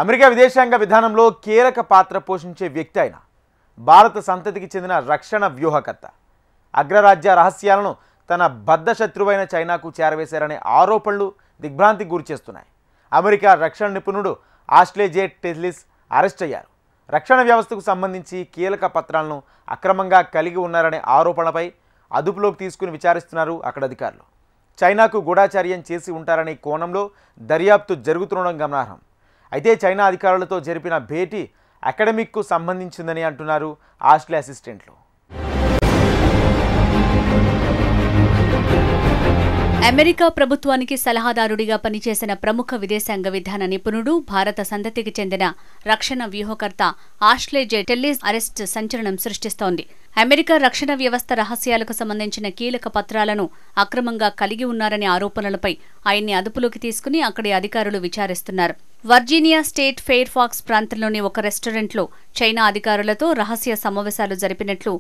America విదేశాంగ విధానంలో కీలక పాత్ర పోషించే వ్యక్తి ఆయన భారత సంతతికి చెందిన రక్షణ వ్యూహకర్త. అగ్రరాజ్య రహస్యాలను తన బద్ధ శత్రువైన చైనాకు చేరవేశారనే ఆరోపణలు దిగ్భ్రాంతికి గురిచేస్తున్నాయి. అమెరికా రక్షణ నిపుణుడు ఆష్లే జే టెల్లిస్ అరెస్ట్ అయ్యారు. రక్షణ వ్యవస్థకు సంబంధించి కీలక పత్రాలను అక్రమంగా కలిగి ఉన్నారనే ఆరోపణలపై అదుపులోకి తీసుకుని విచారిస్తున్నారు అక్కడ అధికారులు. చైనాకు గూఢాచార్యం చేసి ఉంటారనే కోణంలో దర్యాప్తు జరుగుతుండడం గమనార్హం. అయితే చైనా అధికారులతో జరిపిన భేటీ అకాడమిక్కు సంబంధించిందని అంటున్నారు ఆష్లే అసిస్టెంట్లు. అమెరికా ప్రభుత్వానికి సలహాదారుడిగా పనిచేసిన ప్రముఖ విదేశాంగ విధాన నిపుణుడు, భారత సంతతికి చెందిన రక్షణ వ్యూహకర్త ఆష్లే జే టెల్లిస్ అరెస్ట్ సంచలనం సృష్టిస్తోంది. అమెరికా రక్షణ వ్యవస్థ రహస్యాలకు సంబంధించిన కీలక పత్రాలను అక్రమంగా కలిగి ఉన్నారనే ఆరోపణలపై ఆయన్ని అదుపులోకి తీసుకుని అక్కడి అధికారులు విచారిస్తున్నారు. వర్జీనియా స్టేట్ ఫెయిర్ ఫాక్స్ ప్రాంతంలోని ఒక రెస్టారెంట్లో చైనా అధికారులతో రహస్య సమావేశాలు జరిపినట్లు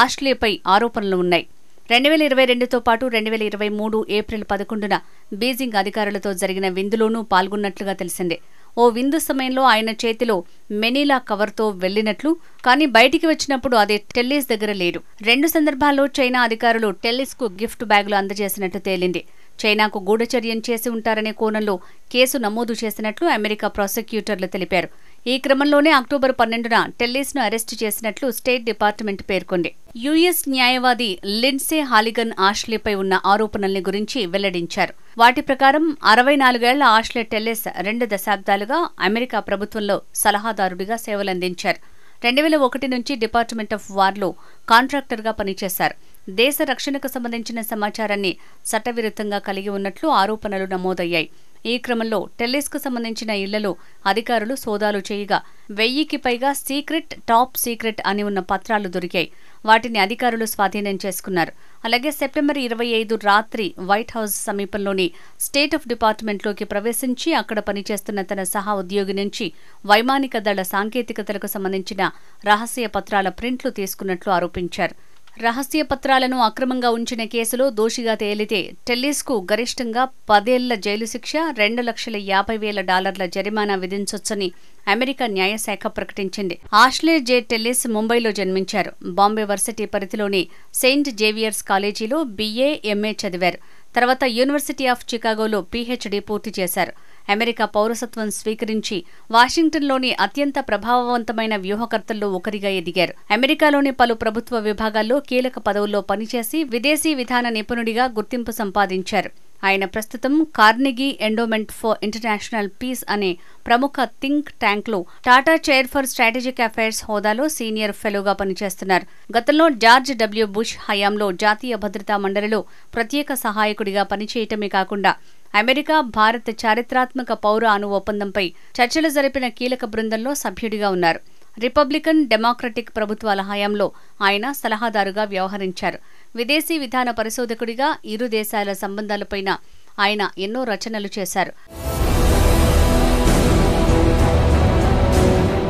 ఆష్లేపై ఆరోపణలు ఉన్నాయి. 2022తో పాటు 2023 ఏప్రిల్ 11న బీజింగ్ అధికారులతో జరిగిన విందులోనూ పాల్గొన్నట్లుగా తెలిసిందే. ఓ విందు సమయంలో ఆయన చేతిలో మెనీలా కవర్తో వెళ్లినట్లు, కానీ బయటికి వచ్చినప్పుడు అది టెల్లిస్ దగ్గర లేడు. 2 సందర్భాల్లో చైనా అధికారులు టెల్లిస్కు గిఫ్ట్ బ్యాగులు అందజేసినట్టు తేలింది. చైనాకు గూఢచర్యం చేసి ఉంటారనే కోణంలో కేసు నమోదు చేసినట్లు అమెరికా ప్రాసిక్యూటర్లు తెలిపారు. ఈ క్రమంలోనే అక్టోబర్ 12న టెల్లిస్ను అరెస్టు చేసినట్లు స్టేట్ డిపార్ట్మెంట్ పేర్కొంది. యుఎస్ న్యాయవాది లిండ్సే హాలిగన్ ఆష్లేపై ఉన్న ఆరోపణల్ని గురించి వెల్లడించారు. వాటి ప్రకారం 64 ఏళ్ల ఆష్లే టెల్లిస్ 2 దశాబ్దాలుగా అమెరికా ప్రభుత్వంలో సలహాదారుడిగా సేవలందించారు. 2001 నుంచి డిపార్ట్మెంట్ ఆఫ్ వార్లో కాంట్రాక్టర్గా పనిచేశారు. దేశ రక్షణకు సంబంధించిన సమాచారాన్ని చట్టవిరుద్ధంగా కలిగి ఉన్నట్లు ఆరోపణలు నమోదయ్యాయి. ఈ క్రమంలో టెల్లిస్కు సంబంధించిన ఇళ్లలో అధికారులు సోదాలు చేయగా 1000కి పైగా సీక్రెట్, టాప్ సీక్రెట్ అని ఉన్న పత్రాలు దొరికాయి. వాటిని అధికారులు స్వాధీనం చేసుకున్నారు. అలాగే సెప్టెంబర్ 25 రాత్రి వైట్ హౌస్ సమీపంలోని స్టేట్ ఆఫ్ డిపార్ట్మెంట్లోకి ప్రవేశించి అక్కడ పనిచేస్తున్న తన సహా ఉద్యోగి నుంచి వైమానిక దళ సాంకేతికతలకు సంబంధించిన రహస్య పత్రాల ప్రింట్లు తీసుకున్నట్లు ఆరోపించారు. రహస్య పత్రాలను అక్రమంగా ఉంచిన కేసులో దోషిగా తేలితే టెల్లిస్కు గరిష్టంగా 10 ఏళ్ల జైలు శిక్ష, $2,50,000 జరిమానా విధించొచ్చని అమెరికా న్యాయశాఖ ప్రకటించింది. ఆష్లే జే టెల్లిస్ ముంబైలో జన్మించారు. బాంబే వర్సిటీ పరిధిలోని సెయింట్ జేవియర్స్ కాలేజీలో BA, MA చదివారు. తర్వాత యూనివర్సిటీ ఆఫ్ చికాగోలో PhD పూర్తి చేశారు. అమెరికా పౌరసత్వం స్వీకరించి వాషింగ్టన్లోని అత్యంత ప్రభావవంతమైన వ్యూహకర్తల్లో ఒకరిగా ఎదిగారు. అమెరికాలోని పలు ప్రభుత్వ విభాగాల్లో కీలక పదవుల్లో పనిచేసి విదేశీ విధాన నిపుణుడిగా గుర్తింపు సంపాదించారు. ఆయన ప్రస్తుతం Carnegie endowment for international peace అనే ప్రముఖ థింక్ ట్యాంక్లో Tata chair for strategic affairs హోదాలో సీనియర్ ఫెలోగా పనిచేస్తున్నారు. గతంలో జార్జ్ W. బుష్ హయాంలో జాతీయ భద్రతా మండలిలో ప్రత్యేక సహాయకుడిగా పనిచేయటమే కాకుండా అమెరికా భారత్ చారిత్రాత్మక పౌర అణు ఒప్పందంపై చర్చలు జరిపిన కీలక బృందంలో సభ్యుడిగా ఉన్నారు. రిపబ్లికన్, డెమోక్రటిక్ ప్రభుత్వాల హయాంలో ఆయన సలహాదారుగా వ్యవహరించారు. విదేశీ విధాన పరిశోధకుడిగా ఇరు దేశాల సంబంధాలపైన ఆయన ఎన్నో రచనలు చేశారు.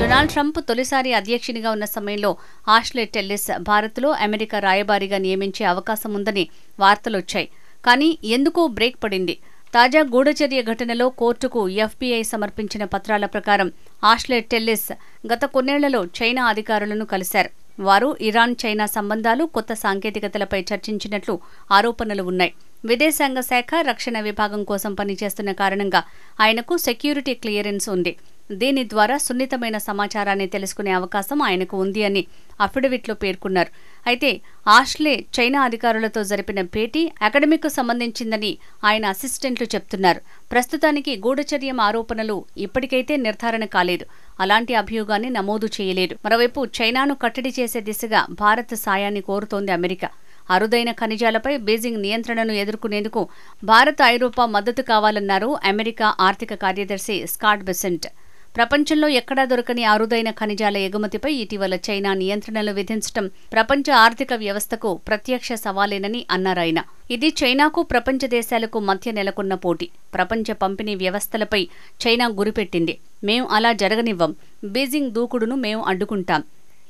డొనాల్డ్ ట్రంప్ తొలిసారి అధ్యక్షునిగా ఉన్న సమయంలో ఆష్లే టెల్లిస్ భారత్లో అమెరికా రాయబారిగా నియమించే అవకాశం ఉందని వార్తలొచ్చాయి. కానీ ఎందుకో బ్రేక్ పడింది. తాజా గూఢచర్య ఘటనలో కోర్టుకు FBI సమర్పించిన పత్రాల ప్రకారం ఆష్లే టెల్లిస్ గత కొన్నేళ్లలో చైనా అధికారులను కలిశారు. వారు ఇరాన్, చైనా సంబంధాలు, కొత్త సాంకేతికతలపై చర్చించినట్లు ఆరోపణలు ఉన్నాయి. విదేశాంగ శాఖ రక్షణ విభాగం కోసం పనిచేస్తున్న కారణంగా ఆయనకు సెక్యూరిటీ క్లియరెన్స్ ఉంది. దీని ద్వారా సున్నితమైన సమాచారాన్ని తెలుసుకునే అవకాశం ఆయనకు ఉంది అని అఫిడవిట్లో పేర్కొన్నారు. అయితే ఆష్లే చైనా అధికారులతో జరిపిన భేటీ అకాడమిక్కు సంబంధించిందని ఆయన అసిస్టెంట్లు చెప్తున్నారు. ప్రస్తుతానికి గూఢచర్యం ఆరోపణలు ఇప్పటికైతే నిర్ధారణ కాలేదు. అలాంటి అభియోగాన్ని నమోదు చేయలేదు. మరోవైపు చైనాను కట్టడి చేసే దిశగా భారత్ సాయాన్ని కోరుతోంది అమెరికా. అరుదైన ఖనిజాలపై బీజింగ్ నియంత్రణను ఎదుర్కొనేందుకు భారత్, ఐరోపా మద్దతు కావాలన్నారు అమెరికా ఆర్థిక కార్యదర్శి స్కాట్ బెసెంట్. ప్రపంచంలో ఎక్కడా దొరకని అరుదైన ఖనిజాల ఎగుమతిపై ఇటీవల చైనా నియంత్రణలు విధించడం ప్రపంచ ఆర్థిక వ్యవస్థకు ప్రత్యక్ష సవాలేనని అన్నారాయన. ఇది చైనాకు, ప్రపంచ దేశాలకు మధ్య నెలకొన్న పోటీ. ప్రపంచ పంపిణీ వ్యవస్థలపై చైనా గురిపెట్టింది. మేం అలా జరగనివ్వం. బీజింగ్ దూకుడును మేం అడ్డుకుంటాం.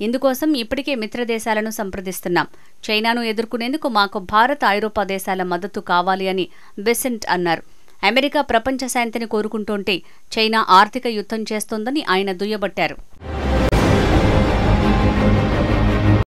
ఇందుకోసం ఇప్పటికే మిత్రదేశాలను సంప్రదిస్తున్నాం. చైనాను ఎదుర్కొనేందుకు మాకు భారత్, ఐరోపా దేశాల మద్దతు కావాలి అని బెసెంట్ అన్నారు. అమెరికా ప్రపంచ శాంతిని కోరుకుంటోంటే చైనా ఆర్థిక యుద్ధం చేస్తోందని ఆయన దుయ్యబట్టారు.